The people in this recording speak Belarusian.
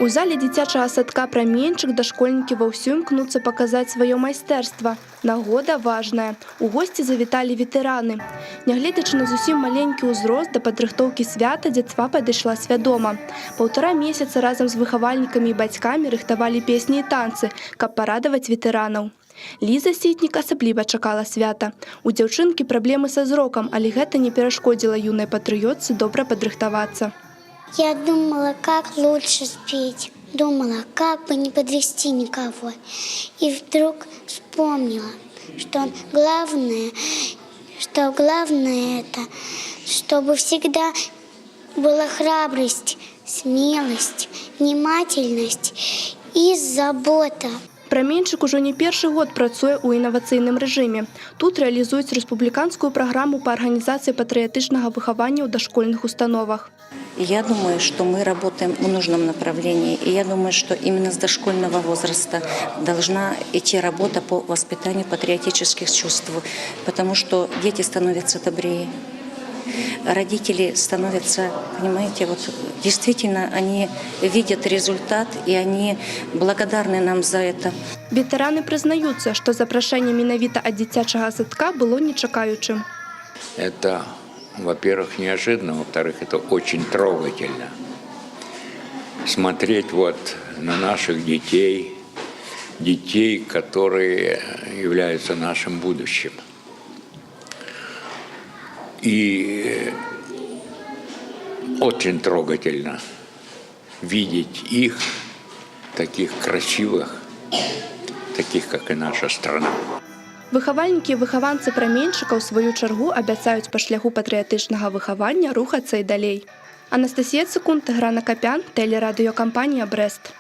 У зале дзіцячага садка «Праменьчык» дашкольнікі ва ўсё імкнуцца паказаць сваё майстэрства. Нагода важная. У госці завіталі ветэраны. Нягледзячы на зусім маленькі ўзрост, да падрыхтоўкі свята дзяцьва падышла свядома. 1,5 месяца разам з выхавальнікамі і бацькамі рыхтавалі песні і танцы, каб парадаваць ветэранаў. Ліза Сітнік асабліва чакала свята. У дзяўчынкі праблемы са зрокам, але гэта не перашкодзіла юнай патрыётцы добра падрыхтавацца. Я думала, как лучше спеть. Думала, как бы не подвести никого. И вдруг вспомнила, что главное это, чтобы всегда была храбрость, смелость, внимательность и забота. «Праменьчык» ужо не першы год працуе ў інавацыйным рэжыме. Тут рэалізуюць рэспубліканскую праграму па арганізацыі патрыятычнага выхавання ў дашкольных установах. Я думаю, что мы работаем в нужном направлении. И я думаю, что именно с дошкольного возраста должна идти работа по воспитанию патриотических чувств. Потому что дети становятся добрее. Родители становятся, понимаете, вот действительно они видят результат, и они благодарны нам за это. Ветэраны прызнаюцца, што запрашэнне менавіта ад дзіцячага садка было нечакаючым. Это, во-первых, неожиданно, во-вторых, это очень трогательно. Смотреть вот на наших детей, которые являются нашим будущим. И очень трогательно видеть их, таких красивых, таких, как и наша страна. Выхавальнікі і выхаванцы «Праменьчыка» у сваю чаргу абяцаюць па шляху патрыятычнага выхавання рухацца і далей. Анастасія Цыкун, Тыгран Акапян, тэлерадыёкампанія «Брэст».